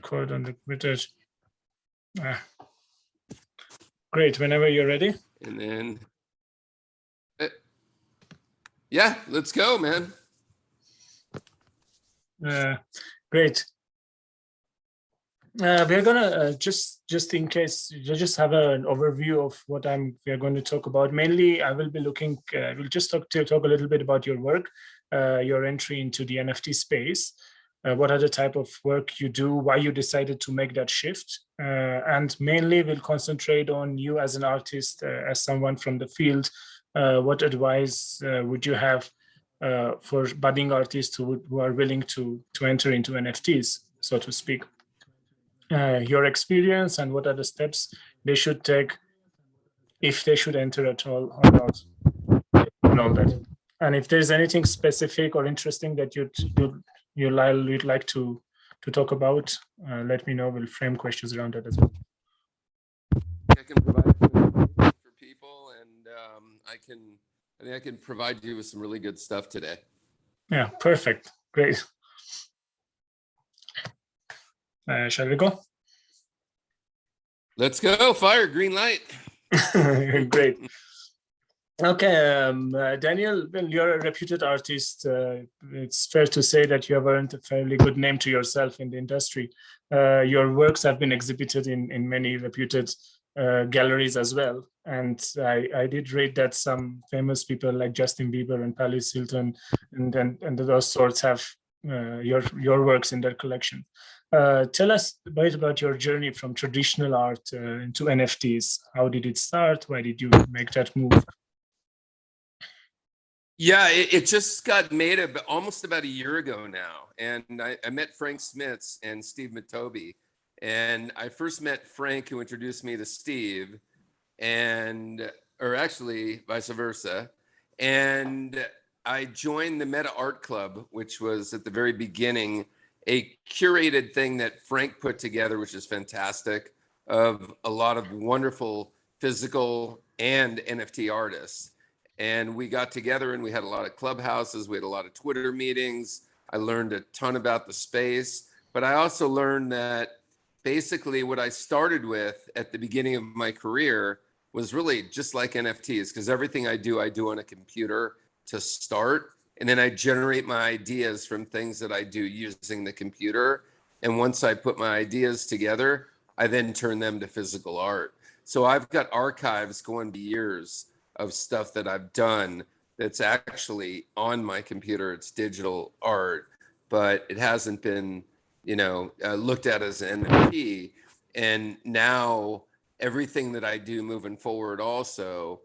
record on the computer. Great, whenever you're ready. And then, yeah, let's go, man. Great. We're gonna just in case you just have an overview of what we're going to talk about. Mainly, I will be looking. We'll just talk a little bit about your work, your entry into the NFT space. What are the type of work you do? Why you decided to make that shift? And mainly, we'll concentrate on you as an artist, as someone from the field. What advice would you have for budding artists who are willing to enter into NFTs, so to speak? Your experience and what are the steps they should take if they should enter at all or not, and all that. And if there's anything specific or interesting that you'd like to talk about, let me know. We'll frame questions around that as well. I can provide for people, and I think I can provide you with some really good stuff today. Yeah, perfect. Great. Shall we go? Let's go. Fire, green light. Great. Okay, Daniel, well, you're a reputed artist. It's fair to say that you have earned a fairly good name to yourself in the industry. Your works have been exhibited in many reputed galleries as well. And I did read that some famous people like Justin Bieber and Paris Hilton and those sorts have your works in their collection. Tell us a bit about your journey from traditional art into NFTs. How did it start? Why did you make that move? Yeah, it just got made almost about a year ago now. And I met Frank Smits and Steve Matobi. And I first met Frank, who introduced me to Steve, or actually vice versa. And I joined the Meta Art Club, which was at the very beginning a curated thing that Frank put together, which is fantastic, of a lot of wonderful physical and NFT artists. And we got together and we had a lot of clubhouses. We had a lot of Twitter meetings. I learned a ton about the space, but I also learned that basically what I started with at the beginning of my career was really just like NFTs, because everything I do on a computer to start. And then I generate my ideas from things that I do using the computer. And once I put my ideas together, I then turn them to physical art. So I've got archives going to years of stuff that I've done that's actually on my computer. It's digital art, but it hasn't been, looked at as an NFT. And now everything that I do moving forward also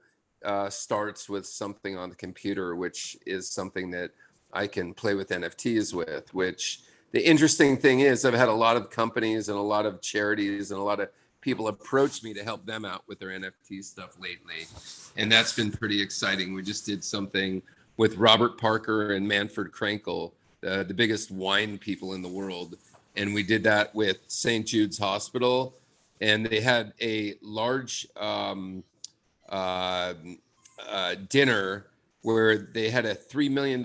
starts with something on the computer, which is something that I can play with NFTs with, which the interesting thing is I've had a lot of companies and a lot of charities and a lot of people approach me to help them out with their NFT stuff lately. And that's been pretty exciting. We just did something with Robert Parker and Manfred Krenkel, the biggest wine people in the world. And we did that with St. Jude's Hospital. And they had a large dinner where they had a $3 million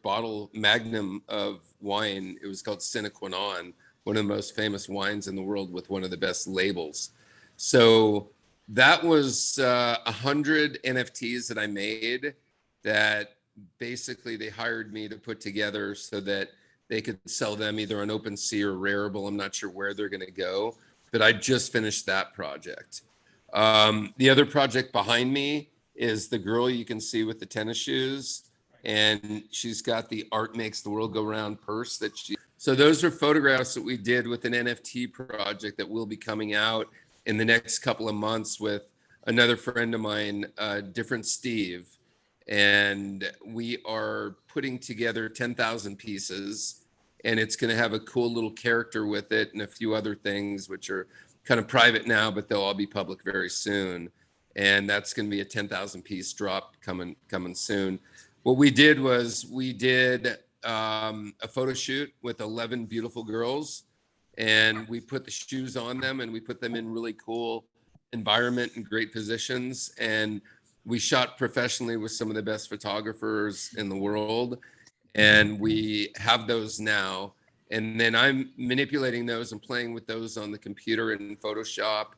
bottle magnum of wine. It was called Sine Qua Non, one of the most famous wines in the world with one of the best labels. So that was 100 NFTs that I made that basically they hired me to put together so that they could sell them either on OpenSea or Rarible. I'm not sure where they're going to go, but I just finished that project. The other project behind me is the girl you can see with the tennis shoes, and she's got the Art Makes the World Go Round purse that so those are photographs that we did with an NFT project that will be coming out in the next couple of months with another friend of mine, different Steve. And we are putting together 10,000 pieces, and it's going to have a cool little character with it and a few other things, which are kind of private now, but they'll all be public very soon. And that's going to be a 10,000 piece drop coming soon. What we did was we did a photo shoot with 11 beautiful girls, and we put the shoes on them and we put them in really cool environment and great positions. And we shot professionally with some of the best photographers in the world. And we have those now. And then I'm manipulating those and playing with those on the computer in Photoshop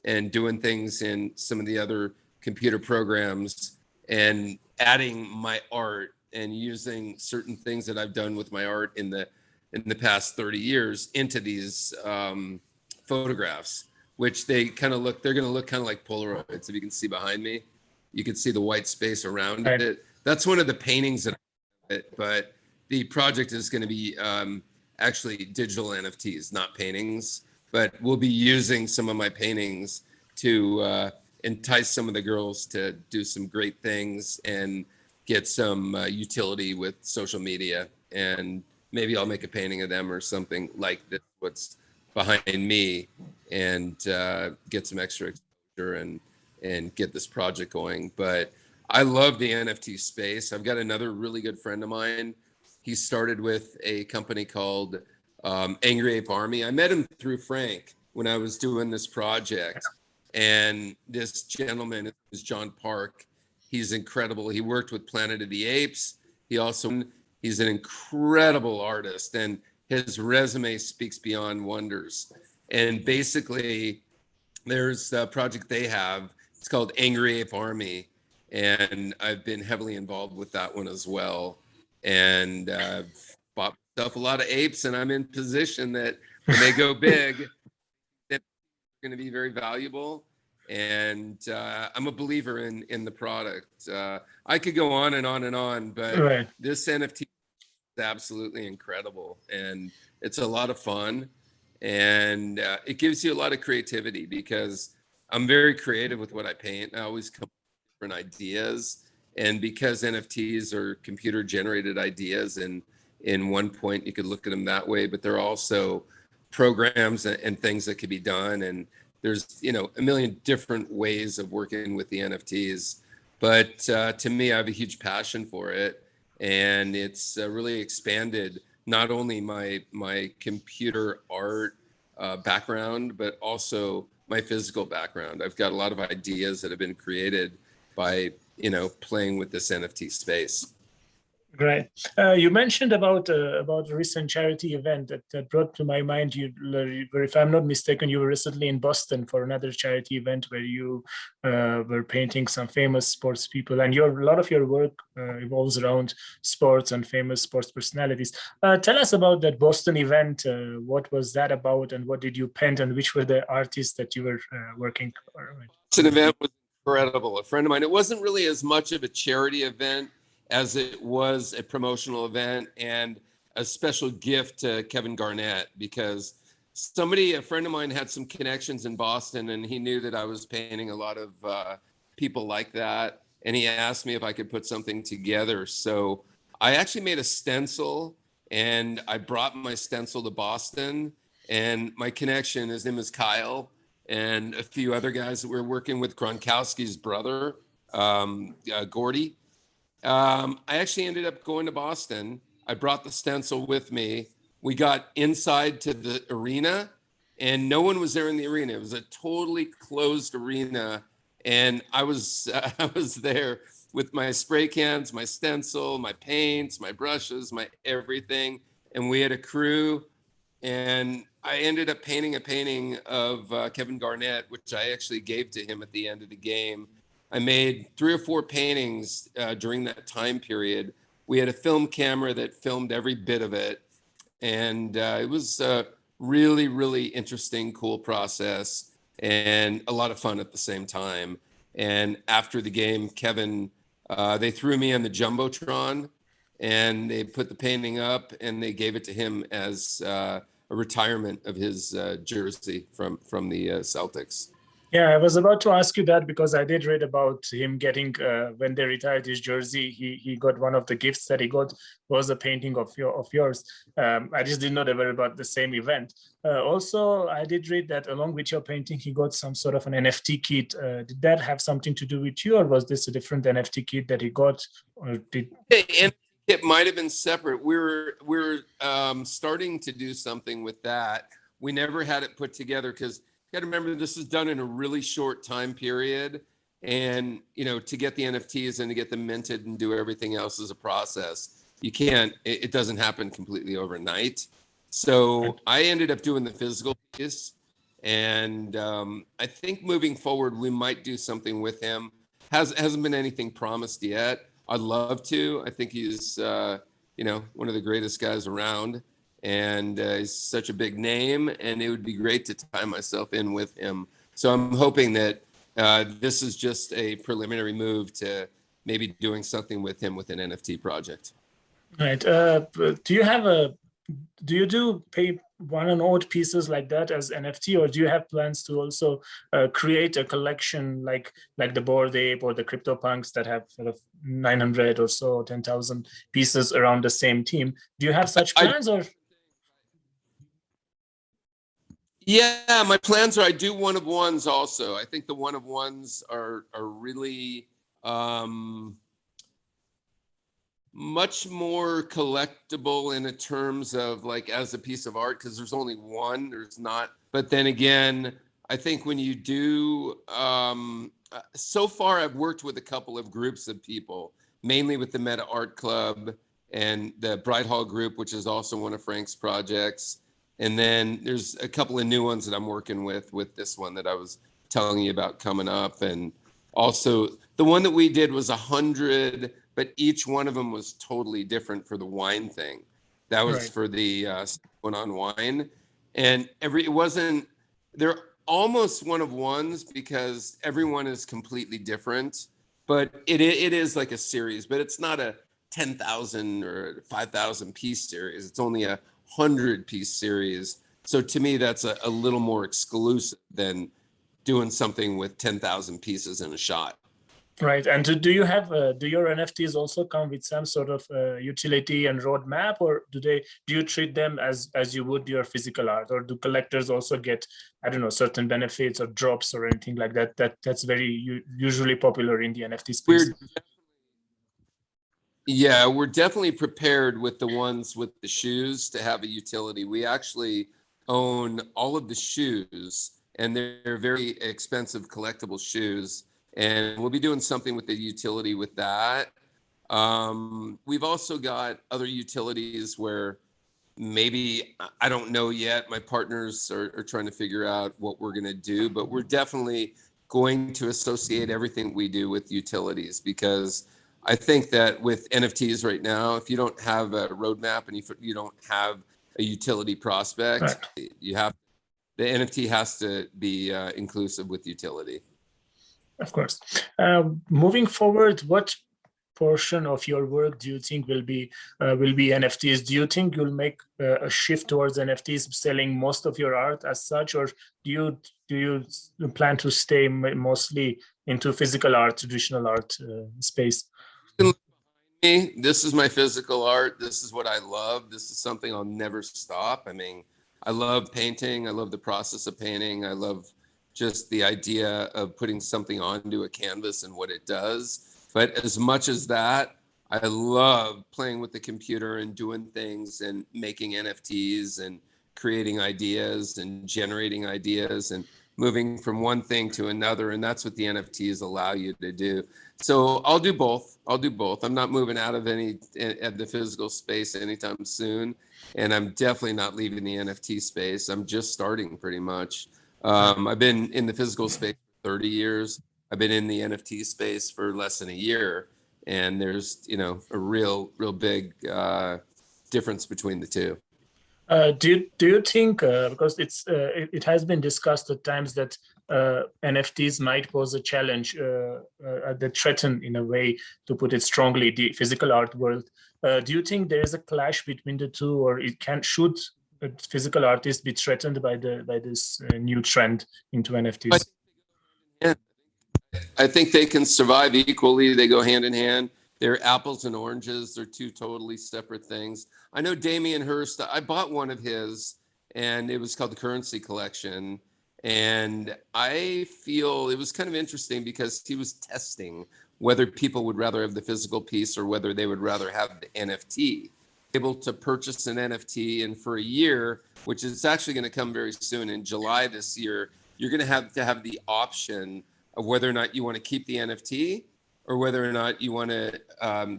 and doing things in some of the other computer programs and adding my art and using certain things that I've done with my art in the past 30 years into these photographs, which they're going to look kind of like Polaroids. If you can see behind me, you can see the white space around Right. it. That's one of the paintings but the project is going to be actually digital NFTs, not paintings, but we'll be using some of my paintings to entice some of the girls to do some great things and get some utility with social media. And maybe I'll make a painting of them or something like this, what's behind me, and get some extra exposure and get this project going. But I love the NFT space. I've got another really good friend of mine. He started with a company called Angry Ape Army. I met him through Frank when I was doing this project. And this gentleman is John Park. He's incredible. He worked with Planet of the Apes. He's an incredible artist, and his resume speaks beyond wonders. And basically, there's a project they have. It's called Angry Ape Army, and I've been heavily involved with that one as well. And I've bought myself a lot of apes, and I'm in position that when they go big, they're going to be very valuable. And I'm a believer in the product. I could go on and on and on, but Right. this NFT is absolutely incredible, and it's a lot of fun, and it gives you a lot of creativity because I'm very creative with what I paint. I always come up with different ideas, and because NFTs are computer generated ideas, and in one point you could look at them that way, but they're also programs and things that could be done. And there's, a million different ways of working with the NFTs. But to me, I have a huge passion for it. And it's really expanded not only my computer art background, but also my physical background. I've got a lot of ideas that have been created by, playing with this NFT space. Great. You mentioned about a recent charity event that brought to my mind. If I'm not mistaken, you were recently in Boston for another charity event where you were painting some famous sports people, and a lot of your work revolves around sports and famous sports personalities. Tell us about that Boston event. What was that about, and what did you paint, and which were the artists that you were working with? This event was incredible. A friend of mine. It wasn't really as much of a charity event as it was a promotional event and a special gift to Kevin Garnett, because a friend of mine had some connections in Boston, and he knew that I was painting a lot of people like that. And he asked me if I could put something together. So I actually made a stencil, and I brought my stencil to Boston, and my connection, his name is Kyle, and a few other guys that were working with Gronkowski's brother, Gordy. I actually ended up going to Boston. I brought the stencil with me. We got inside to the arena, and no one was there in the arena. It was a totally closed arena, and I was there with my spray cans, my stencil, my paints, my brushes, my everything, and we had a crew. And I ended up painting a painting of Kevin Garnett, which I actually gave to him at the end of the game. I made 3 or 4 paintings during that time period. We had a film camera that filmed every bit of it. And it was a really, really interesting, cool process, and a lot of fun at the same time. And after the game, Kevin, they threw me on the Jumbotron, and they put the painting up, and they gave it to him as a retirement of his jersey from the Celtics. Yeah, I was about to ask you that because I did read about him getting, when they retired his jersey, he got one of the gifts that he got was a painting of yours. I just didn't know they were about the same event. Also, I did read that along with your painting, he got some sort of an NFT kit. Did that have something to do with you, or was this a different NFT kit that he got? Or did it might have been separate. We're starting to do something with that. We never had it put together because you got to remember this is done in a really short time period, and to get the NFTs and to get them minted and do everything else is a process. You can't. It doesn't happen completely overnight. So I ended up doing the physical piece, and I think moving forward we might do something with him. Hasn't been anything promised yet. I'd love to. I think he's one of the greatest guys around, and he's such a big name, and it would be great to tie myself in with him. So I'm hoping that this is just a preliminary move to maybe doing something with him with an NFT project. Right. Do you do pay one and odd pieces like that as NFT, or do you have plans to also create a collection like the Bored Ape or the CryptoPunks that have sort of 900 or so 10,000 pieces around the same theme? Do you have such plans, or? Yeah, my plans are I do one of ones also. I think the one of ones are really much more collectible in a terms of like as a piece of art, because there's only one, there's not. But then again, I think when you do, so far I've worked with a couple of groups of people, mainly with the Meta Art Club and the Bright Hall group, which is also one of Frank's projects. And then there's a couple of new ones that I'm working with this one that I was telling you about coming up. And also the one that we did was 100, but each one of them was totally different for the wine thing. That was right. For the one on wine. And they're almost one of ones because everyone is completely different, but it is like a series, but it's not a 10,000 or 5,000 piece series. It's only a 100-piece series. So to me, that's a little more exclusive than doing something with 10,000 pieces in a shot. Right. And do you have do your NFTs also come with some sort of utility and roadmap, or do you treat them as you would your physical art, or do collectors also get, I don't know, certain benefits or drops or anything like that? That's very usually popular in the NFT space. We're definitely prepared with the ones with the shoes to have a utility. We actually own all of the shoes, and they're very expensive collectible shoes. And we'll be doing something with the utility with that. We've also got other utilities where maybe, I don't know yet, my partners are trying to figure out what we're going to do, but we're definitely going to associate everything we do with utilities, because I think that with NFTs right now, if you don't have a roadmap and you don't have a utility prospect, right, the NFT has to be inclusive with utility. Of course. Moving forward, what portion of your work do you think will be NFTs? Do you think you'll make a shift towards NFTs, selling most of your art as such, or do you plan to stay mostly into physical art, traditional art space? This is my physical art. This is what I love. This is something I'll never stop. I mean, I love painting. I love the process of painting. I love just the idea of putting something onto a canvas and what it does. But as much as that, I love playing with the computer and doing things and making NFTs and creating ideas and generating ideas and moving from one thing to another. And that's what the NFTs allow you to do. So I'll do both. I'm not moving out of the physical space anytime soon. And I'm definitely not leaving the NFT space. I'm just starting pretty much. I've been in the physical space for 30 years. I've been in the NFT space for less than a year. And there's, a real big difference between the two. Do you think, because it has been discussed at times that NFTs might pose a challenge that threaten, in a way, to put it strongly, the physical art world. Do you think there is a clash between the two, or should physical artists be threatened by this new trend into NFTs? I think they can survive equally. They go hand in hand. They're apples and oranges. They're two totally separate things. I know Damien Hirst, I bought one of his, and it was called the Currency Collection. And I feel it was kind of interesting because he was testing whether people would rather have the physical piece or whether they would rather have the NFT. Able to purchase an NFT, and for a year, which is actually going to come very soon in July this year, you're going to have the option of whether or not you want to keep the NFT or whether or not you want to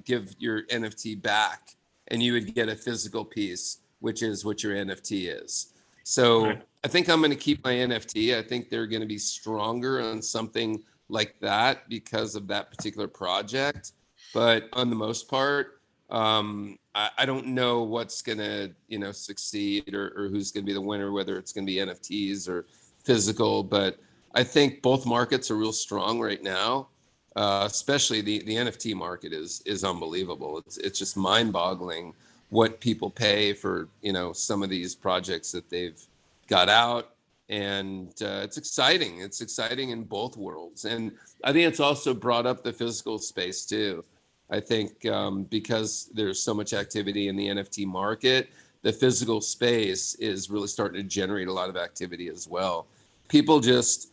give your NFT back, and you would get a physical piece which is what your NFT is. So Right. I think I'm going to keep my NFT. I think they're going to be stronger on something like that because of that particular project. But on the most part, I don't know what's going to, succeed or who's going to be the winner, whether it's going to be NFTs or physical. But I think both markets are real strong right now. Especially the NFT market is unbelievable. It's just mind-boggling what people pay for some of these projects that they've got out, and it's exciting. It's exciting in both worlds, and I think it's also brought up the physical space too. I think because there's so much activity in the NFT market, the physical space is really starting to generate a lot of activity as well. People just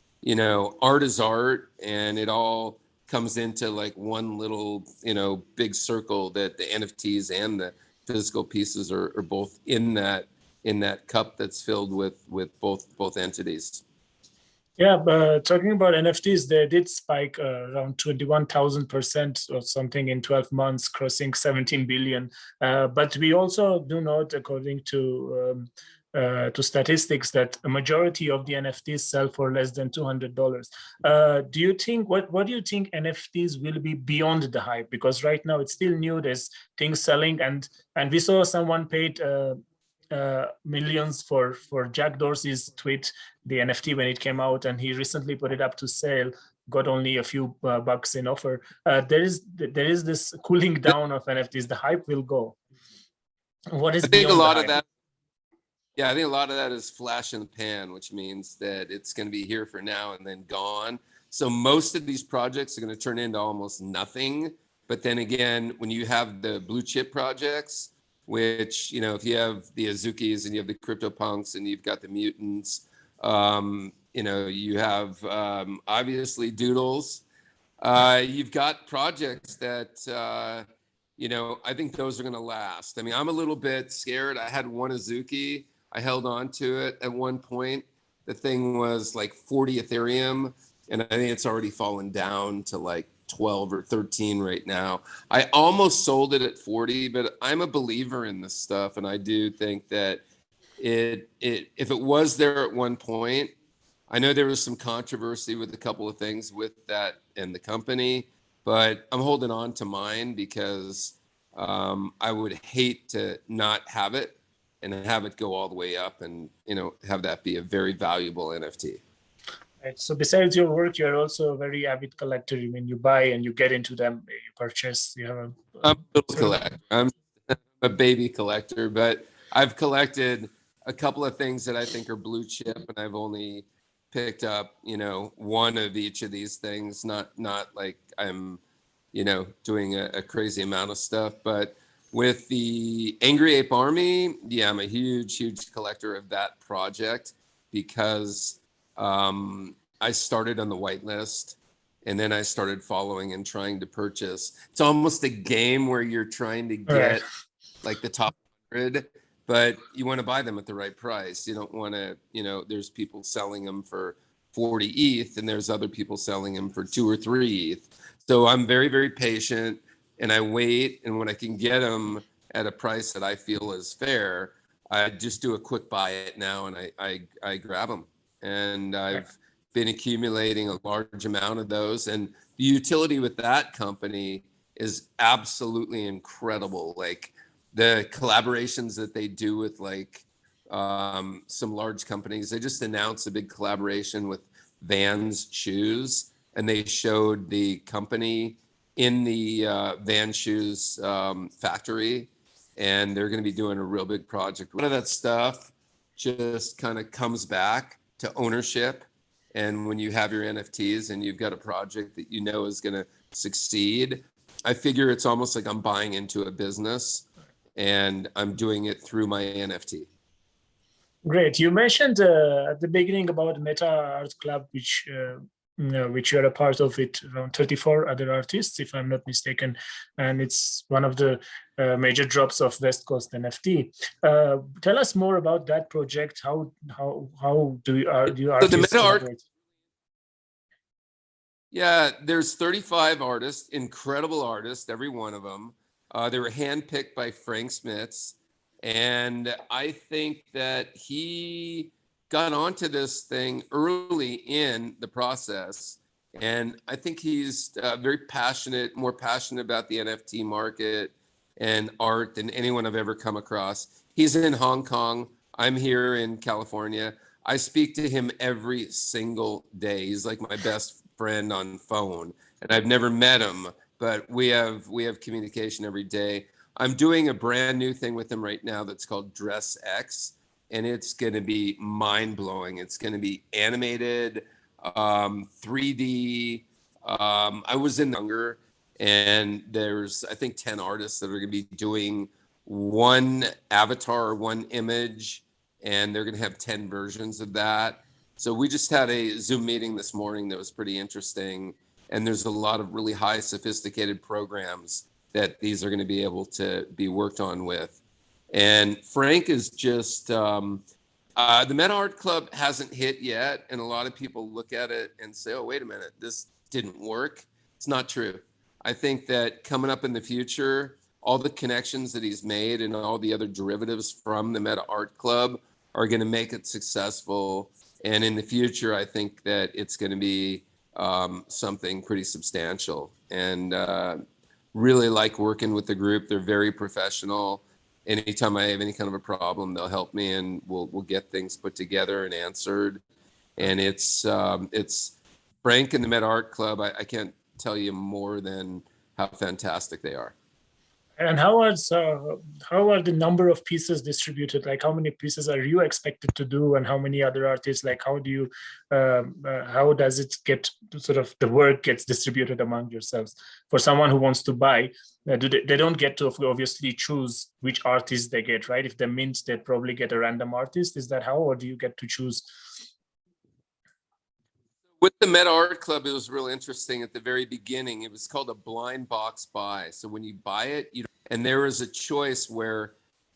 art is art, and it all comes into like one little big circle that the NFTs and the physical pieces are both in that cup that's filled with both entities. Yeah, but talking about NFTs, they did spike around 21,000% or something in 12 months, crossing 17 billion. But we also do note, according to statistics, that a majority of the NFTs sell for less than $200. Do you think what do you think NFTs will be beyond the hype? Because right now it's still new. There's things selling, and we saw someone paid millions for Jack Dorsey's tweet, the NFT, when it came out, and he recently put it up to sale, got only a few bucks in offer. There is this cooling down of NFTs. The hype will go. What is I think a beyond the lot of hype? that. Yeah, I think a lot of that is flash in the pan, which means that it's going to be here for now and then gone. So most of these projects are going to turn into almost nothing. But then again, when you have the blue chip projects, which, if you have the Azukis and you have the CryptoPunks and you've got the Mutants, you have obviously Doodles. You've got projects that, I think those are going to last. I mean, I'm a little bit scared. I had one Azuki. I held on to it at one point. The thing was like 40 Ethereum, and I think it's already fallen down to like 12 or 13 right now. I almost sold it at 40, but I'm a believer in this stuff, and I do think that if it was there at one point, I know there was some controversy with a couple of things with that and the company, but I'm holding on to mine because I would hate to not have it and have it go all the way up and have that be a very valuable NFT. Right. So besides your work, you're also a very avid collector. I mean, you buy and you get into them, you purchase. You have I'm a little collector. I'm a baby collector, but I've collected a couple of things that I think are blue chip, and I've only picked up, one of each of these things. Not like I'm, doing a crazy amount of stuff, but with the Angry Ape Army, yeah, I'm a huge collector of that project because I started on the whitelist, and then I started following and trying to purchase. It's almost a game where you're trying to get like the top 100, but you want to buy them at the right price. You don't want to, there's people selling them for 40 ETH, and there's other people selling them for 2 or 3 ETH. So I'm very patient, and I wait, and when I can get them at a price that I feel is fair, I just do a quick buy it now, and I grab them. And I've been accumulating a large amount of those, and the utility with that company is absolutely incredible. Like the collaborations that they do with like some large companies. They just announced a big collaboration with Vans shoes, and they showed the company in the Van shoes factory, and they're going to be doing a real big project. A lot of that stuff just kind of comes back to ownership. And when you have your NFTs and you've got a project that is going to succeed, I figure it's almost like I'm buying into a business, and I'm doing it through my NFT. Great. You mentioned at the beginning about Meta Art Club, which you're a part of. It around 34 other artists, if I'm not mistaken, and it's one of the major drops of West Coast NFT. Tell us more about that project. How do you artists collaborate? Yeah, there's 35 artists, incredible artists, every one of them. They were handpicked by Frank Smits, And I think that he got onto this thing early in the process. And I think he's very passionate, more passionate about the NFT market and art than anyone I've ever come across. He's in Hong Kong. I'm here in California. I speak to him every single day. He's like my best friend on phone, and I've never met him, but we have communication every day. I'm doing a brand new thing with him right now that's called Dress X, and it's going to be mind blowing. It's going to be animated, 3D. I was in younger, and there's I think 10 artists that are going to be doing one avatar, one image, and they're going to have 10 versions of that. So we just had a Zoom meeting this morning that was pretty interesting, and there's a lot of really high sophisticated programs that these are going to be able to be worked on with. And Frank is just the Meta Art Club hasn't hit yet, and a lot of people look at it and say, "Oh, wait a minute, this didn't work." It's not true. I think that coming up in the future, all the connections that he's made and all the other derivatives from the Meta Art Club are going to make it successful. And in the future, I think that it's going to be something pretty substantial. And really like working with the group. They're very professional. Anytime I have any kind of a problem, they'll help me, and we'll get things put together and answered. And it's Frank and the Meta Art Club. I can't tell you more than how fantastic they are. And how are the number of pieces distributed? Like, how many pieces are you expected to do, and how many other artists? Like, how do you, how does it get sort of the work gets distributed among yourselves? For someone who wants to buy, they don't get to obviously choose which artist they get, right? If they mint, they probably get a random artist. Is that how, or do you get to choose? With the Meta Art Club, it was real interesting. At the very beginning, it was called a blind box buy. So when you buy it, and there was a choice where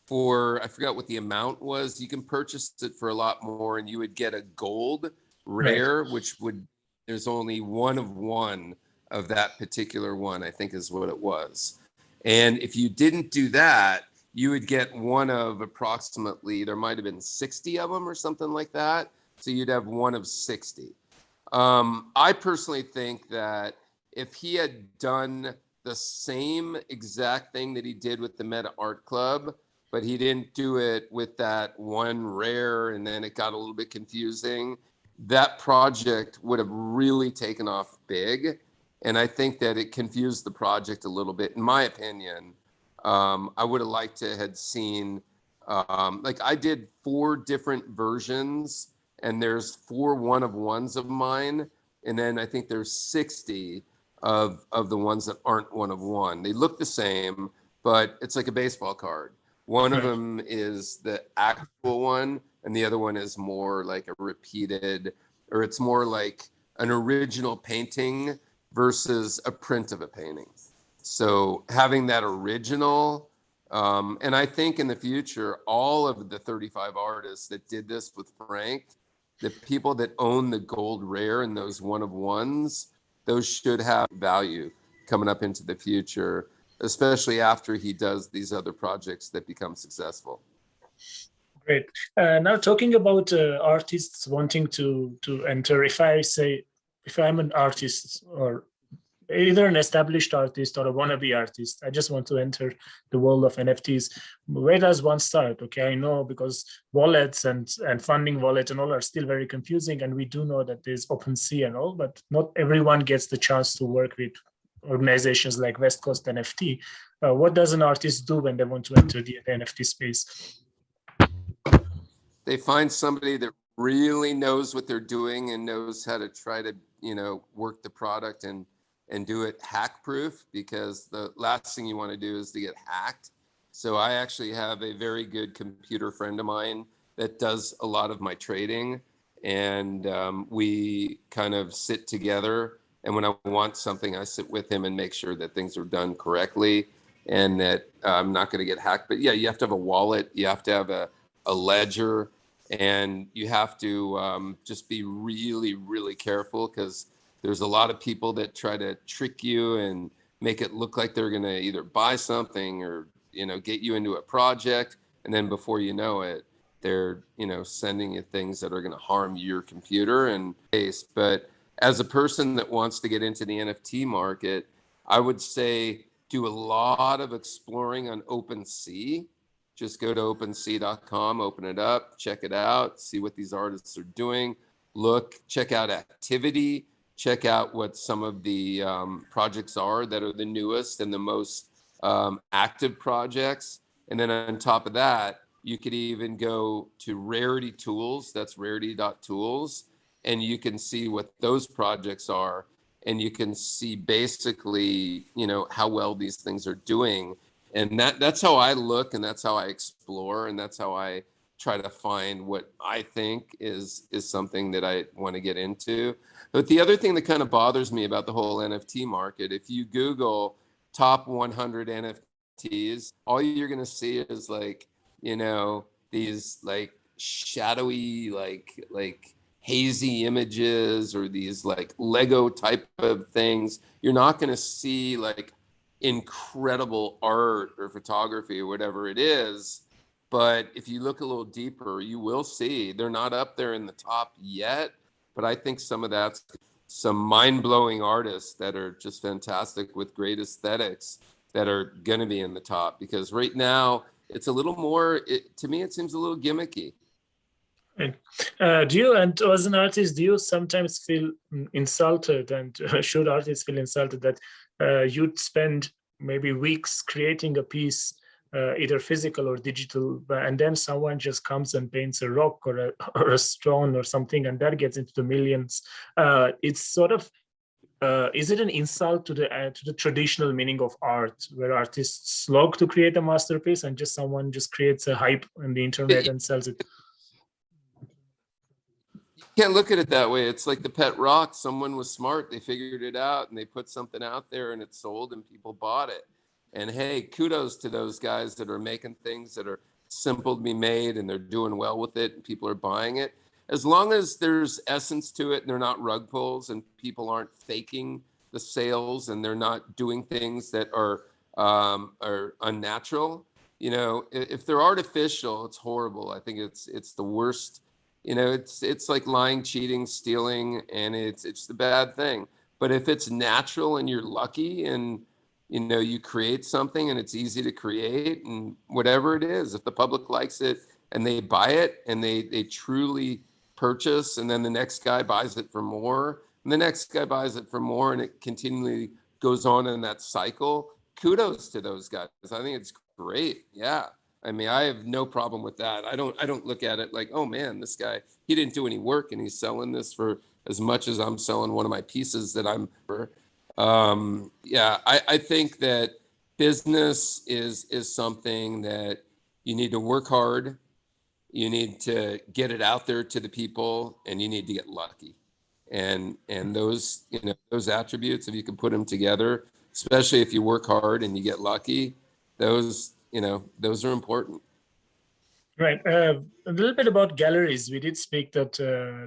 I forgot what the amount was, you can purchase it for a lot more, and you would get a gold rare, right, which there's only one of one of that particular one, I think is what it was. And if you didn't do that, you would get one of approximately, there might have been 60 of them or something like that. So you'd have one of 60. I personally think that if he had done the same exact thing that he did with the Meta Art Club, but he didn't do it with that one rare, and then it got a little bit confusing, that project would have really taken off big. And I think that it confused the project a little bit, in my opinion. I would have liked to had seen, like I did 4 different versions, and there's 4 one-of-ones of mine, and then I think there's 60 of the ones that aren't one-of-one. They look the same, but it's like a baseball card. One of them is the actual one, and the other one is more like a repeated, or it's more like an original painting versus a print of a painting. So having that original, and I think in the future, all of the 35 artists that did this with Frank, the people that own the gold rare and those one-of-ones, those should have value coming up into the future, especially after he does these other projects that become successful. Great. Now talking about artists wanting to enter, if I'm an artist, or either an established artist or a wannabe artist, I just want to enter the world of NFTs. Where does one start? Okay, I know, because wallets and funding wallet and all are still very confusing, and we do know that there's OpenSea and all, but not everyone gets the chance to work with organizations like West Coast NFT. What does an artist do when they want to enter the NFT space? They find somebody that really knows what they're doing and knows how to try to, work the product and do it hack proof, because the last thing you want to do is to get hacked. So I actually have a very good computer friend of mine that does a lot of my trading, and we kind of sit together, and when I want something, I sit with him and make sure that things are done correctly and that I'm not going to get hacked. But yeah, you have to have a wallet, you have to have a ledger, and you have to just be really, really careful, because there's a lot of people that try to trick you and make it look like they're going to either buy something or, get you into a project. And then before you know it, they're, sending you things that are going to harm your computer and face. But as a person that wants to get into the NFT market, I would say do a lot of exploring on OpenSea. Just go to OpenSea.com, open it up, check it out, see what these artists are doing. Check out activity, check out what some of the projects are that are the newest and the most active projects. And then on top of that, you could even go to Rarity Tools, that's rarity.tools, and you can see what those projects are. And you can see basically, how well these things are doing. And that's how I look, and that's how I explore, and that's how I try to find what I think is something that I want to get into. But the other thing that kind of bothers me about the whole NFT market, if you Google top 100 NFTs, all you're going to see is these shadowy, hazy images, or these Lego type of things. You're not going to see incredible art or photography or whatever it is. But if you look a little deeper, you will see they're not up there in the top yet. But I think some of that's some mind-blowing artists that are just fantastic with great aesthetics that are going to be in the top, because right now it's a little more, to me, it seems a little gimmicky. And and as an artist, do you sometimes feel insulted, and should artists feel insulted that you'd spend maybe weeks creating a piece, either physical or digital, and then someone just comes and paints a rock or a stone or something, and that gets into the millions? It's sort of, is it an insult to the traditional meaning of art, where artists slog to create a masterpiece and just someone just creates a hype on the internet and sells it? Can't look at it that way. It's like the pet rock. Someone was smart. They figured it out and they put something out there and it sold and people bought it. And hey, kudos to those guys that are making things that are simple to be made and they're doing well with it and people are buying it. As long as there's essence to it and they're not rug pulls and people aren't faking the sales and they're not doing things that are unnatural. If they're artificial, it's horrible. I think it's the worst. It's like lying, cheating, stealing, and it's the bad thing. But if it's natural and you're lucky and you create something and it's easy to create, and whatever it is, if the public likes it and they buy it and they truly purchase, and then the next guy buys it for more, and the next guy buys it for more, and it continually goes on in that cycle, kudos to those guys. I think it's great. Yeah. I mean, I have no problem with that. I don't look at it like, oh man, this guy, he didn't do any work and he's selling this for as much as I'm selling one of my pieces that I'm for. I think that business is something that you need to work hard. You need to get it out there to the people, and you need to get lucky. And those, those attributes, if you can put them together, especially if you work hard and you get lucky, those are important. Right. A little bit about galleries. We did speak that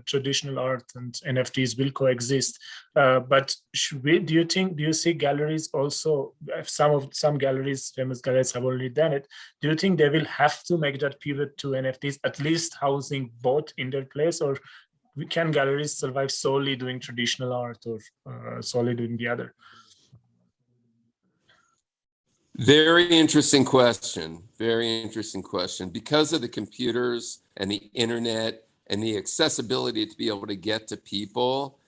traditional art and NFTs will coexist. But do you see galleries also, some galleries, famous galleries have already done it. Do you think they will have to make that pivot to NFTs, at least housing both in their place? Or can galleries survive solely doing traditional art, or solely doing the other? Very interesting question. Very interesting question. Because of the computers and the internet and the accessibility to be able to get to people,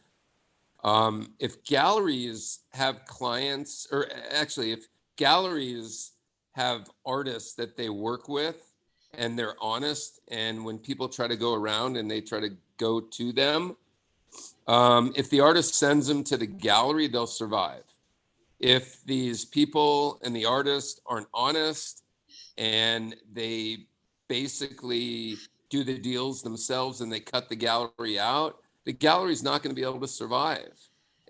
if galleries have clients, or actually if galleries have artists that they work with and they're honest, and when people try to go around and they try to go to them, if the artist sends them to the gallery, they'll survive. If these people and the artist aren't honest and they basically do the deals themselves and they cut the gallery out, the gallery's not going to be able to survive.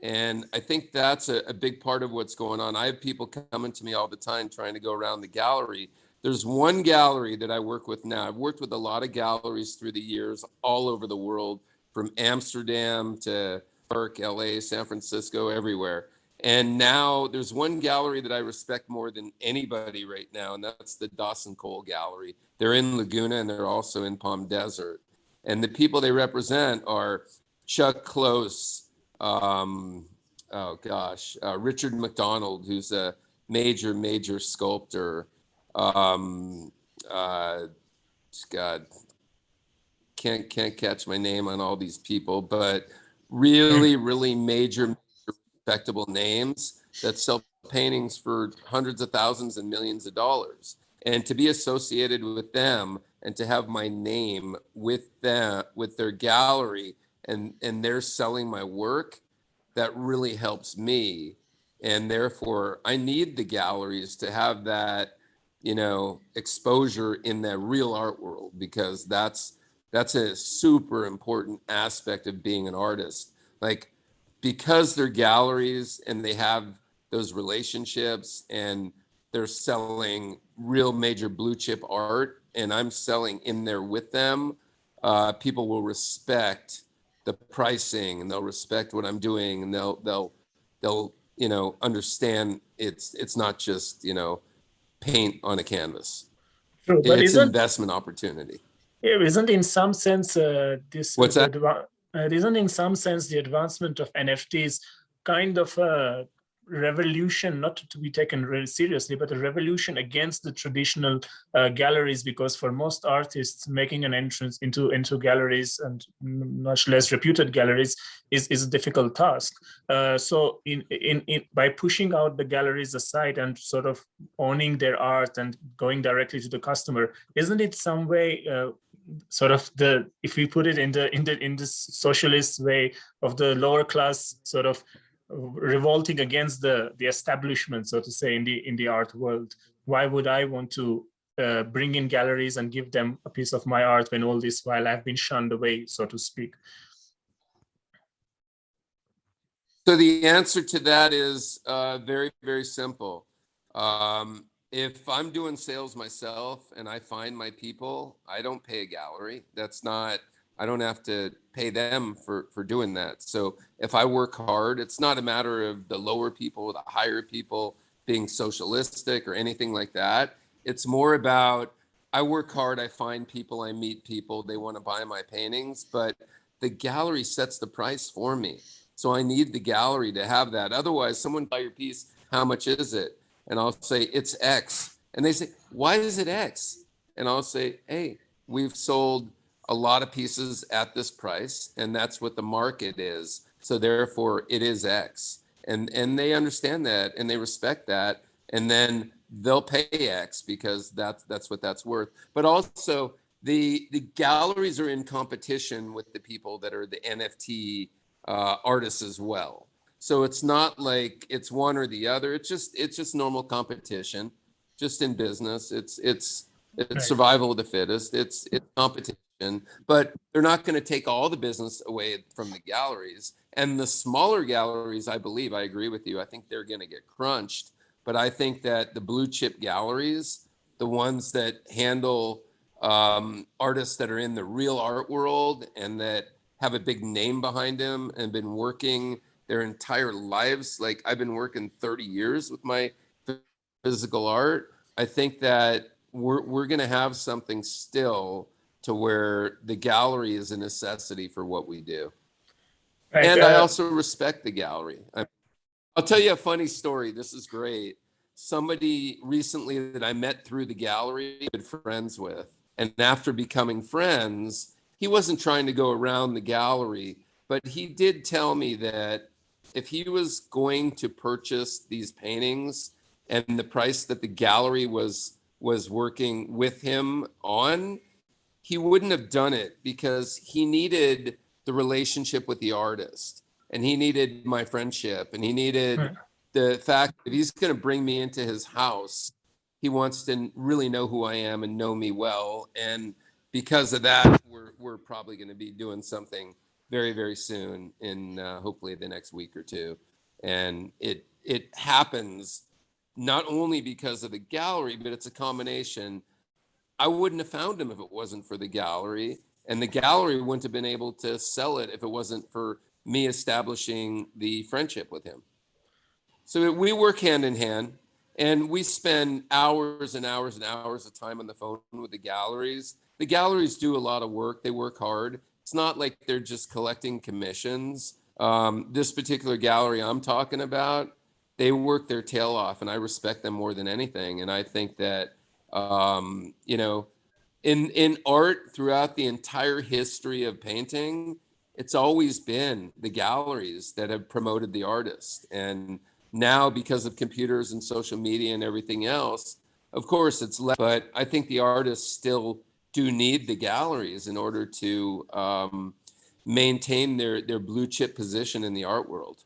And I think that's a big part of what's going on. I have people coming to me all the time trying to go around the gallery. There's one gallery that I work with now. I've worked with a lot of galleries through the years all over the world, from Amsterdam to New York, LA, San Francisco, everywhere. And now there's one gallery that I respect more than anybody right now, and that's the Dawson Cole Gallery. They're in Laguna and they're also in Palm Desert. And the people they represent are Chuck Close, Richard McDonald, who's a major sculptor. God, can't catch my name on all these people, but really major respectable names that sell paintings for hundreds of thousands and millions of dollars. And to be associated with them and to have my name with them, with their gallery, and they're selling my work, that really helps me. And therefore I need the galleries to have that, you know, exposure in the real art world, because that's a super important aspect of being an artist. Like, because they're galleries and they have those relationships and they're selling real major blue chip art and I'm selling in there with them, people will respect the pricing and they'll respect what I'm doing, and they'll you know, understand it's not just, you know, paint on a canvas. True, but It's investment opportunity. isn't in some sense What's that? Isn't in some sense the advancement of NFTs kind of a revolution, not to be taken really seriously, but a revolution against the traditional galleries? Because for most artists, making an entrance into galleries, and much less reputed galleries, is a difficult task. So in by pushing out the galleries aside and sort of owning their art and going directly to the customer, isn't it some way sort of the, if we put it in the socialist way of the lower class sort of revolting against the establishment, so to say, in the art world? Why would I want to bring in galleries and give them a piece of my art when all this while I've been shunned away, so to speak? So the answer to that is very simple. If I'm doing sales myself and I find my people, I don't pay a gallery. That's not, I don't have to pay them for doing that. So if I work hard, it's not a matter of the lower people, the higher people being socialistic or anything like that. It's more about, I work hard, I find people, I meet people, they want to buy my paintings, but the gallery sets the price for me. So I need the gallery to have that. Otherwise, someone buy your piece, how much is it? And I'll say, it's X. And they say, why is it X? And I'll say, hey, we've sold a lot of pieces at this price, and that's what the market is. So therefore, it is X. And they understand that and they respect that. And then they'll pay X because that's what that's worth. But also, the galleries are in competition with the people that are the NFT artists as well. So it's not like it's one or the other. It's just normal competition, just in business. It's right. Survival of the fittest. It's competition, but they're not going to take all the business away from the galleries. And the smaller galleries, I believe, I agree with you, I think they're going to get crunched. But I think that the blue chip galleries, the ones that handle artists that are in the real art world and that have a big name behind them and been working their entire lives. Like, I've been working 30 years with my physical art. I think that we're going to have something still to where the gallery is a necessity for what we do. Right, and I also respect the gallery. I'll tell you a funny story. This is great. Somebody recently that I met through the gallery, I've been friends with, and after becoming friends, he wasn't trying to go around the gallery, but he did tell me that if he was going to purchase these paintings and the price that the gallery was working with him on, he wouldn't have done it because he needed the relationship with the artist, and he needed my friendship, and he needed the fact that if he's going to bring me into his house, he wants to really know who I am and know me well. And because of that, we're probably going to be doing something very soon in hopefully the next week or two. And it happens not only because of the gallery, but it's a combination. I wouldn't have found him if it wasn't for the gallery, and the gallery wouldn't have been able to sell it if it wasn't for me establishing the friendship with him. So we work hand in hand, and we spend hours and hours and hours of time on the phone with the galleries. The galleries do a lot of work. They work hard. It's not like they're just collecting commissions. This particular gallery I'm talking about, they work their tail off, and I respect them more than anything. And I think that, you know, in art throughout the entire history of painting, it's always been the galleries that have promoted the artist. And now, because of computers and social media and everything else, of course it's less, but I think the artists still do need the galleries in order to maintain their blue chip position in the art world.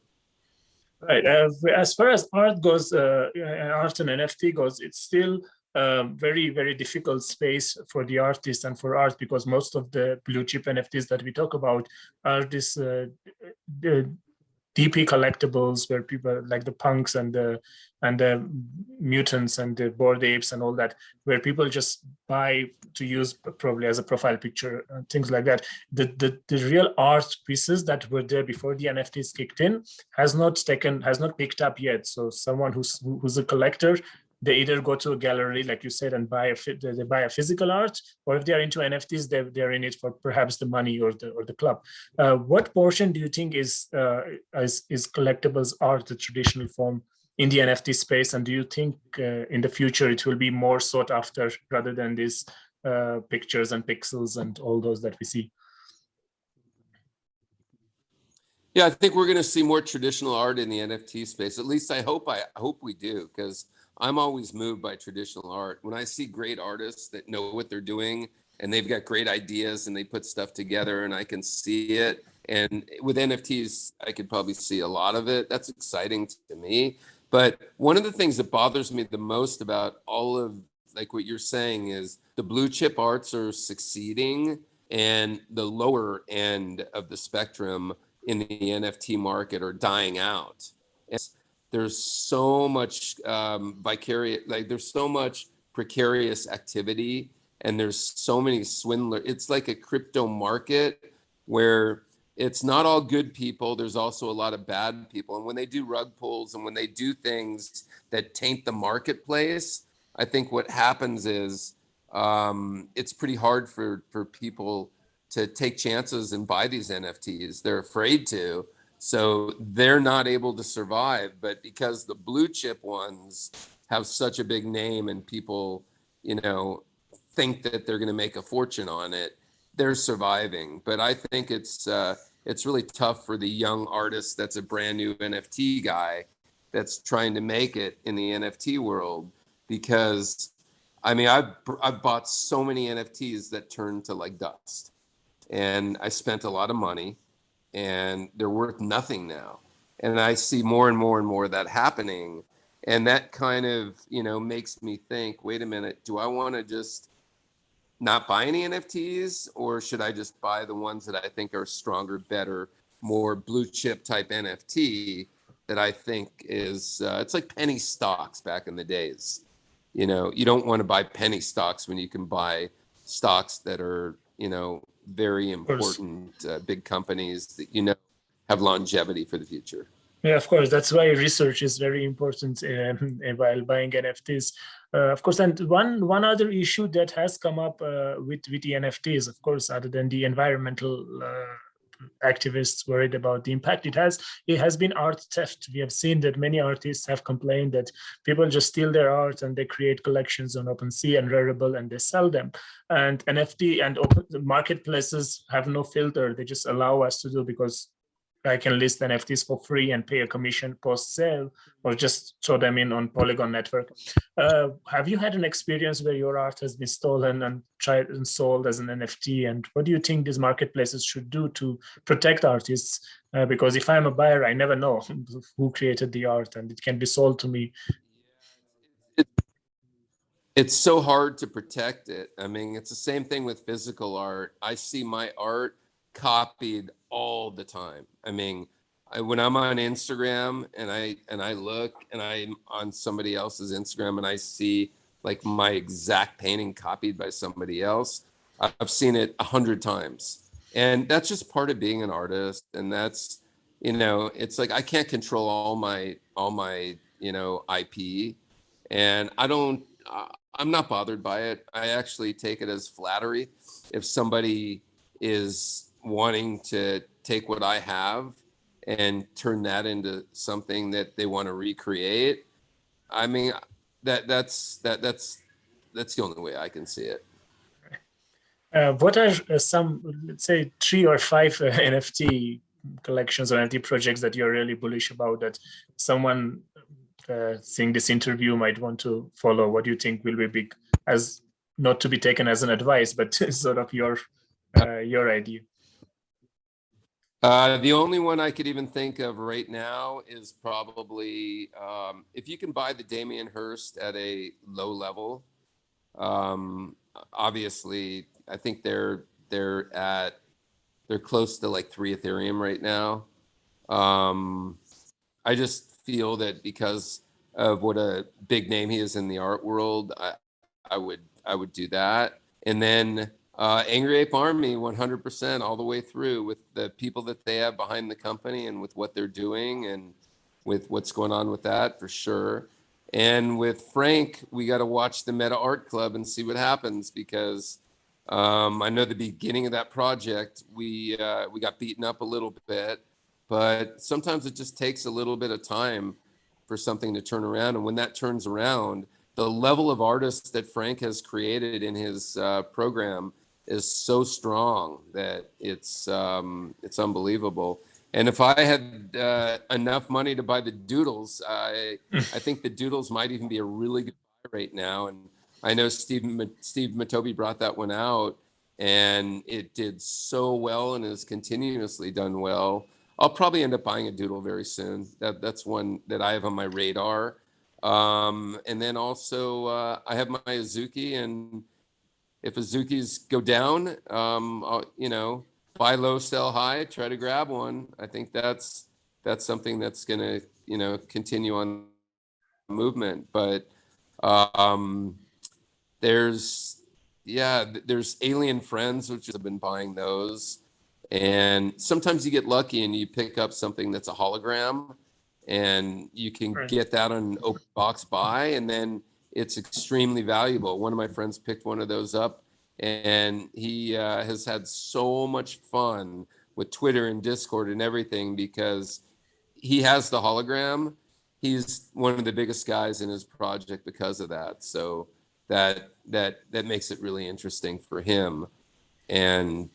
Right. As far as art goes, art and NFT goes, it's still very, very difficult space for the artists and for art, because most of the blue chip NFTs that we talk about are this the DP collectibles, where people like the punks and the mutants and the bored apes and all that, where people just buy to use probably as a profile picture and things like that. The real art pieces that were there before the NFTs kicked in has not picked up yet. So someone who's a collector, they either go to a gallery, like you said, and they buy a physical art, or if they're into NFTs, they're in it for perhaps the money or the club. What portion do you think is collectibles art, the traditional form, in the NFT space? And do you think in the future it will be more sought after rather than these pictures and pixels and all those that we see? Yeah, I think we're going to see more traditional art in the NFT space. At least I hope we do, because I'm always moved by traditional art. When I see great artists that know what they're doing and they've got great ideas and they put stuff together and I can see it. And with NFTs, I could probably see a lot of it. That's exciting to me. But one of the things that bothers me the most about all of like what you're saying is the blue chip arts are succeeding and the lower end of the spectrum in the NFT market are dying out. And there's so much there's so much precarious activity, and there's so many swindlers. It's like a crypto market where it's not all good people. There's also a lot of bad people. And when they do rug pulls and when they do things that taint the marketplace, I think what happens is it's pretty hard for people to take chances and buy these NFTs. They're afraid to, so they're not able to survive. But because the blue chip ones have such a big name and people, think that they're going to make a fortune on it, they're surviving. But I think it's really tough for the young artist that's a brand new NFT guy that's trying to make it in the NFT world, because I've bought so many NFTs that turned to like dust. And I spent a lot of money and they're worth nothing now. And I see more and more and more of that happening. And that kind of, makes me think, wait a minute, do I want to just not buy any NFTs, or should I just buy the ones that I think are stronger, better, more blue chip type NFT that I think is, it's like penny stocks back in the days. You don't want to buy penny stocks when you can buy stocks that are, very important big companies that have longevity for the future. Yeah, of course. That's why research is very important while buying NFTs. Of course, and one other issue that has come up with the NFTs, of course, other than the environmental activists worried about the impact it has been art theft. We have seen that many artists have complained that people just steal their art and they create collections on OpenSea and Rarible and they sell them. And NFT and marketplaces have no filter. They just allow us to do, because I can list NFTs for free and pay a commission post sale, or just throw them in on Polygon network. Have you had an experience where your art has been stolen and tried and sold as an NFT? And what do you think these marketplaces should do to protect artists? Because if I'm a buyer, I never know who created the art, and it can be sold to me. It's so hard to protect it. It's the same thing with physical art. I see my art copied all the time. When I'm on Instagram and I look and I'm on somebody else's Instagram and I see like my exact painting copied by somebody else, I've seen it 100 times. And that's just part of being an artist. And that's, it's like I can't control all my IP, and I'm not bothered by it. I actually take it as flattery. If somebody is wanting to take what I have and turn that into something that they want to recreate, I mean, that's the only way I can see it. What are some, let's say, 3 or 5 NFT collections or NFT projects that you're really bullish about that someone seeing this interview might want to follow? What do you think will be big, as not to be taken as an advice, but sort of your idea? The only one I could even think of right now is probably if you can buy the Damien Hirst at a low level. Obviously, I think they're close to like 3 Ethereum right now. I just feel that because of what a big name he is in the art world, I would do that. And then Angry Ape Army, 100% all the way through, with the people that they have behind the company and with what they're doing and with what's going on with that, for sure. And with Frank, we got to watch the Meta Art Club and see what happens, because I know the beginning of that project, we got beaten up a little bit, but sometimes it just takes a little bit of time for something to turn around. And when that turns around, the level of artists that Frank has created in his program is so strong that it's unbelievable. And if I had enough money to buy the doodles, I think the doodles might even be a really good buy right now. And I know Steve Matobi brought that one out, and it did so well and has continuously done well. I'll probably end up buying a doodle very soon. That's one that I have on my radar. And then also I have my Azuki, and if Azukis go down, I'll, buy low, sell high, try to grab one. I think that's something that's going to, continue on movement. But there's Alien Friends, which I've been buying those. And sometimes you get lucky and you pick up something that's a hologram, and you can get that on an open box buy, and then it's extremely valuable. One of my friends picked one of those up, and he has had so much fun with Twitter and Discord and everything because he has the hologram. He's one of the biggest guys in his project because of that. So that makes it really interesting for him. And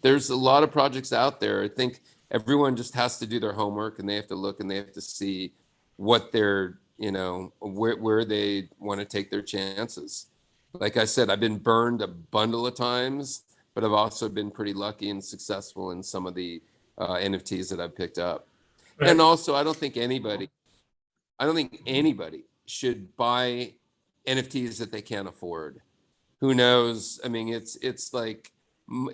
there's a lot of projects out there. I think everyone just has to do their homework, and they have to look and they have to see what they're, where they want to take their chances. Like I said, I've been burned a bundle of times, but I've also been pretty lucky and successful in some of the NFTs that I've picked up. Right. And also, I don't think anybody should buy NFTs that they can't afford. Who knows? I mean, it's like,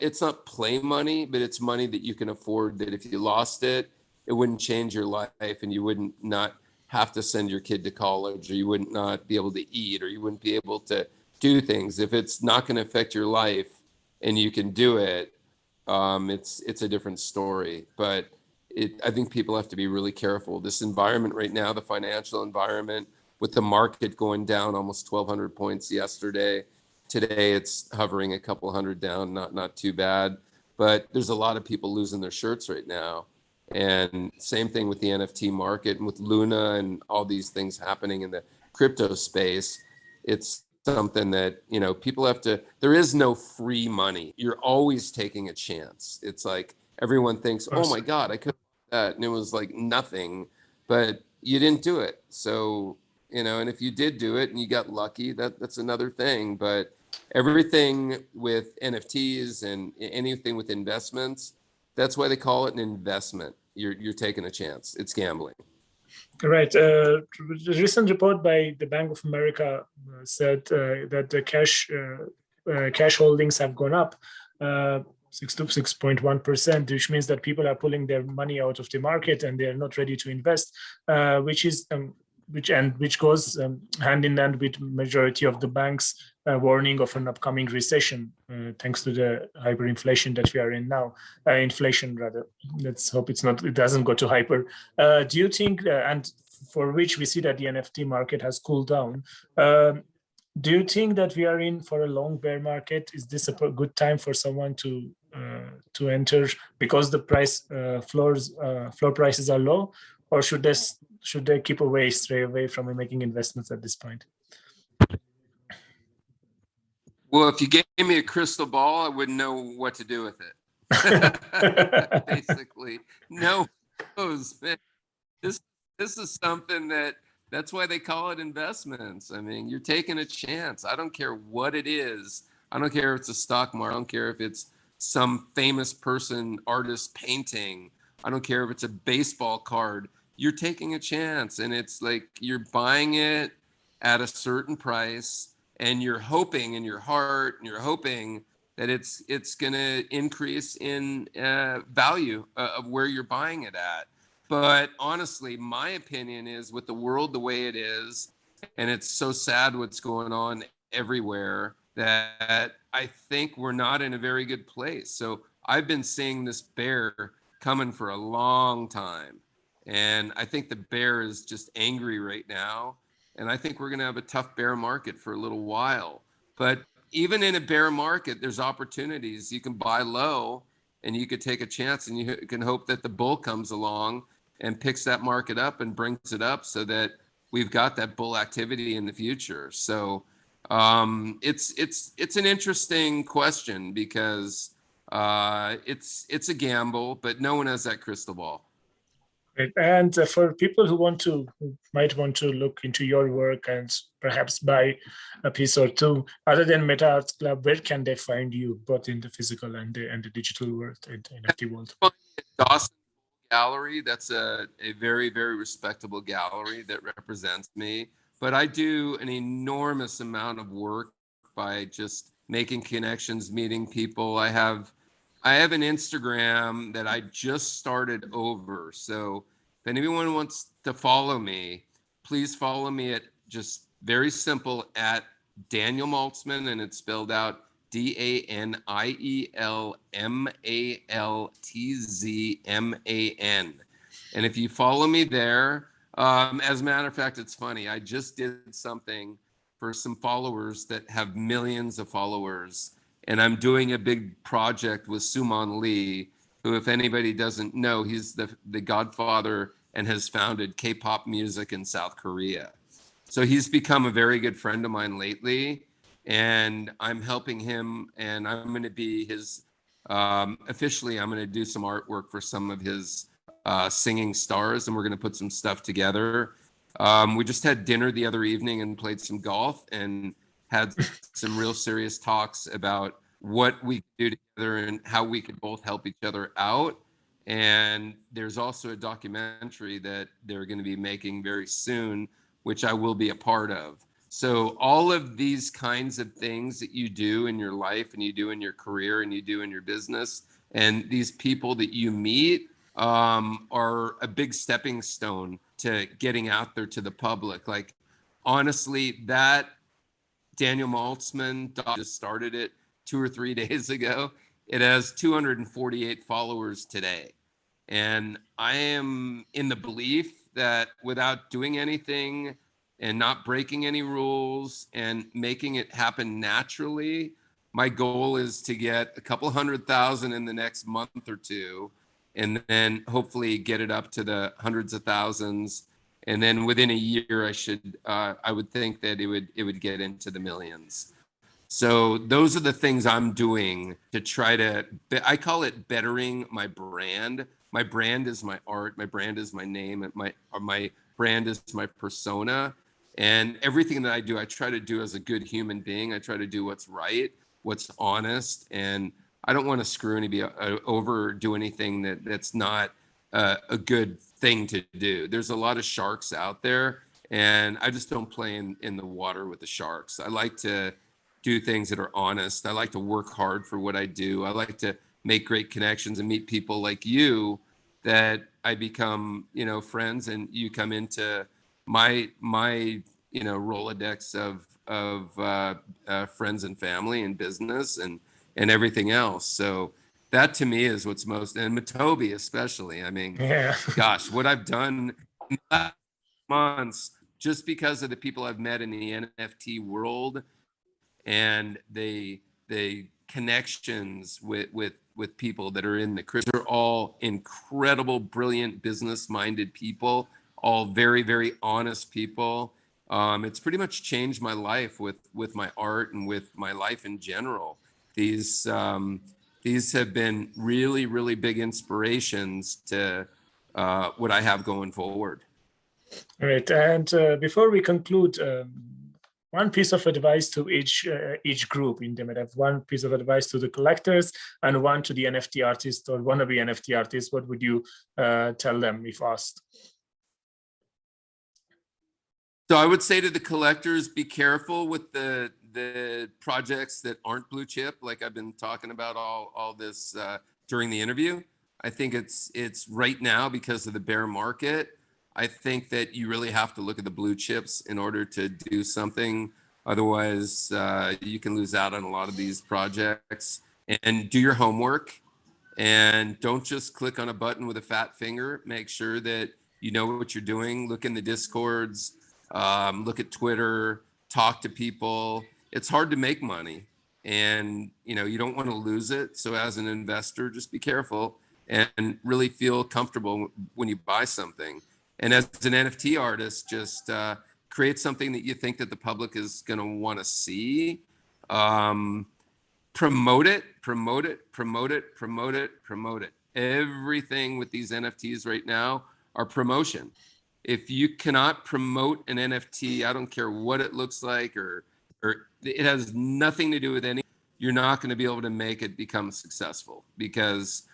it's not play money, but it's money that you can afford, that if you lost it, it wouldn't change your life, and you wouldn't not have to send your kid to college, or you wouldn't not be able to eat, or you wouldn't be able to do things. If it's not going to affect your life and you can do it, it's a different story. But I think people have to be really careful. This environment right now, the financial environment, with the market going down almost 1,200 points yesterday. Today it's hovering a couple hundred down, not too bad. But there's a lot of people losing their shirts right now. And same thing with the NFT market and with Luna and all these things happening in the crypto space. It's something that, people have to, there is no free money. You're always taking a chance. It's like everyone thinks, oh my God, I could have that. And it was like nothing, but you didn't do it. So, and if you did do it and you got lucky, that's another thing. But everything with NFTs and anything with investments, that's why they call it an investment. You're taking a chance. It's gambling. Right. The recent report by the Bank of America said that the cash holdings have gone up 6.1%, which means that people are pulling their money out of the market and they're not ready to invest, which is which goes hand in hand with majority of the banks warning of an upcoming recession thanks to the hyperinflation that we are in now. Inflation rather. Let's hope it doesn't go to hyper. Do you think, and for which we see that the NFT market has cooled down, do you think that we are in for a long bear market? Is this a good time for someone to enter because the floor prices are low, or should they stray away from making investments at this point? Well, if you gave me a crystal ball, I wouldn't know what to do with it. Basically, no knows, man. This is something that's why they call it investments. I mean, you're taking a chance. I don't care what it is. I don't care if it's a stock market. I don't care if it's some famous person, artist painting. I don't care if it's a baseball card. You're taking a chance, and it's like you're buying it at a certain price, and you're hoping in your heart, and you're hoping that it's going to increase in value of where you're buying it at. But honestly, my opinion is, with the world the way it is, and it's so sad what's going on everywhere, that I think we're not in a very good place. So I've been seeing this bear coming for a long time. And I think the bear is just angry right now. And I think we're going to have a tough bear market for a little while. But even in a bear market, there's opportunities. You can buy low and you could take a chance, and you can hope that the bull comes along and picks that market up and brings it up so that we've got that bull activity in the future. So it's an interesting question, because it's a gamble, but no one has that crystal ball. Great. And for people who might want to look into your work and perhaps buy a piece or two, other than Meta Arts Club, where can they find you, both in the physical and the digital world, in the NFT world? Dawson Gallery. That's a very, very respectable gallery that represents me. But I do an enormous amount of work by just making connections, meeting people. I have an Instagram that I just started over. So if anyone wants to follow me, please follow me at, just very simple, at Daniel Maltzman, and it's spelled out DanielMaltzman. And if you follow me there, as a matter of fact, it's funny, I just did something for some followers that have millions of followers, and I'm doing a big project with Suman Lee, who, if anybody doesn't know, he's the godfather and has founded K-pop music in South Korea. So he's become a very good friend of mine lately, and I'm helping him, and I'm going to be his, officially, I'm going to do some artwork for some of his singing stars, and we're going to put some stuff together. We just had dinner the other evening and played some golf and had some real serious talks about what we could do together and how we could both help each other out. And there's also a documentary that they're going to be making very soon, which I will be a part of. So all of these kinds of things that you do in your life, and you do in your career, and you do in your business, and these people that you meet are a big stepping stone to getting out there to the public. Like, honestly, that Daniel Maltzman just started it 2 or 3 days ago. It has 248 followers today. And I am in the belief that without doing anything and not breaking any rules and making it happen naturally, my goal is to get a couple 100,000 in the next month or two, and then hopefully get it up to the hundreds of thousands. And then within a year, I would think that it would get into the millions. So those are the things I'm doing to try to, I call it bettering my brand. My brand is my art. My brand is my name. My brand is my persona. And everything that I do, I try to do as a good human being. I try to do what's right, what's honest. And I don't want to screw anybody over or do anything that's not a good thing to do. There's a lot of sharks out there, and I just don't play in the water with the sharks. I like to do things that are honest. I like to work hard for what I do. I like to make great connections and meet people like you that I become, friends, and you come into my Rolodex of friends and family and business and everything else. So that to me is what's most, and Matobi especially. I mean, Yeah. gosh, what I've done in the last months just because of the people I've met in the NFT world and the connections with people that are in the crypto. They're all incredible, brilliant, business-minded people, all very, very honest people. It's pretty much changed my life with my art and with my life in general. These have been really, really big inspirations to what I have going forward. Right. And before we conclude, one piece of advice to each group in them. I have one piece of advice to the collectors and one to the NFT artists or wannabe NFT artists. What would you tell them if asked? So I would say to the collectors, be careful with the projects that aren't blue chip, like I've been talking about all this during the interview. I think it's right now because of the bear market. I think that you really have to look at the blue chips in order to do something. Otherwise, you can lose out on a lot of these projects. And do your homework, and don't just click on a button with a fat finger. Make sure that you know what you're doing. Look in the Discords, look at Twitter, talk to people. It's hard to make money, and you don't want to lose it. So as an investor, just be careful and really feel comfortable when you buy something. And as an NFT artist, just create something that you think that the public is going to want to see. Promote it, promote it, promote it, promote it, promote it. Everything with these NFTs right now are promotion. If you cannot promote an NFT, I don't care what it looks like, or it has nothing to do with any, you're not going to be able to make it become successful, because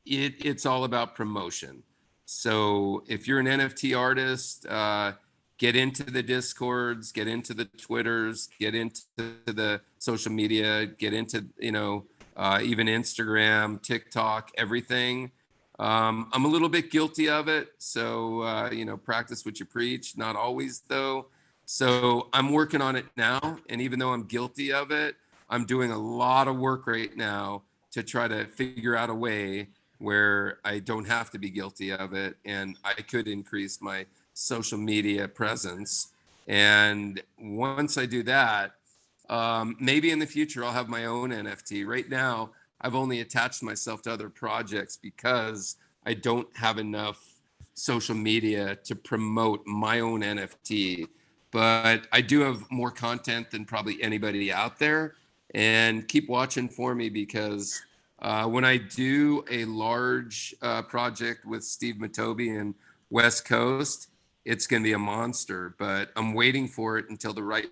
it's all about promotion. So if you're an NFT artist, get into the Discords, get into the Twitters, get into the social media, get into, even Instagram, TikTok, everything. I'm a little bit guilty of it. So, practice what you preach. Not always, though. So I'm working on it now. And even though I'm guilty of it, I'm doing a lot of work right now to try to figure out a way where I don't have to be guilty of it, and I could increase my social media presence. And once I do that, maybe in the future I'll have my own NFT. Right now, I've only attached myself to other projects because I don't have enough social media to promote my own NFT. But I do have more content than probably anybody out there. And keep watching for me, because when I do a large project with Steve Matobi and West Coast, it's going to be a monster. But I'm waiting for it until the right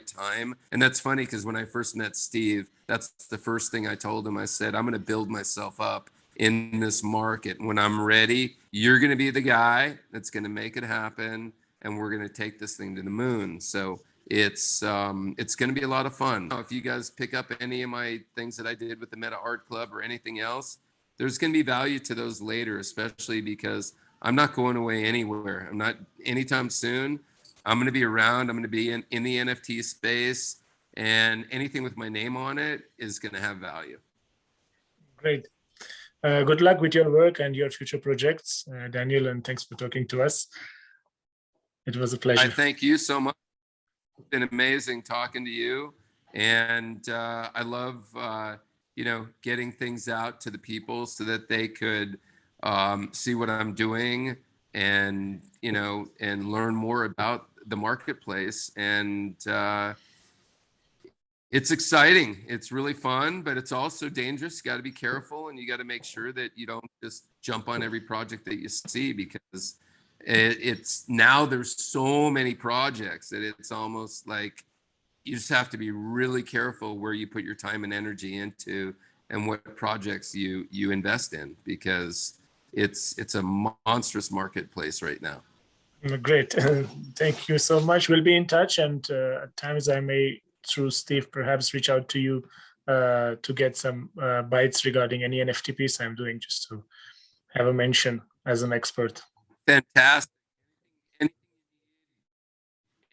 time. And that's funny, because when I first met Steve, that's the first thing I told him. I said, I'm going to build myself up in this market. When I'm ready, you're going to be the guy that's going to make it happen, and we're going to take this thing to the moon. So it's going to be a lot of fun. If you guys pick up any of my things that I did with the Meta Art Club or anything else, there's going to be value to those later, especially because I'm not going away anywhere. I'm not anytime soon. I'm going to be around. I'm going to be in the NFT space, and anything with my name on it is going to have value. Great. Good luck with your work and your future projects, Daniel, and thanks for talking to us. It was a pleasure. I thank you so much. It's been amazing talking to you, and I love getting things out to the people so that they could see what I'm doing, and and learn more about the marketplace. And it's exciting. It's really fun, but it's also dangerous. You got to be careful, and you got to make sure that you don't just jump on every project that you see, because it's now there's so many projects that it's almost like you just have to be really careful where you put your time and energy into, and what projects you invest in, because it's a monstrous marketplace right now. Great. Thank you so much. We'll be in touch, and at times I may, through Steve, perhaps reach out to you to get some bites regarding any NFT piece I'm doing, just to have a mention as an expert. Fantastic.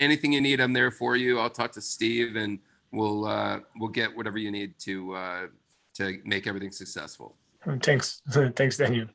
anything you need, I'm there for you. I'll talk to Steve, and we'll get whatever you need to make everything successful. Thanks, thanks, Daniel.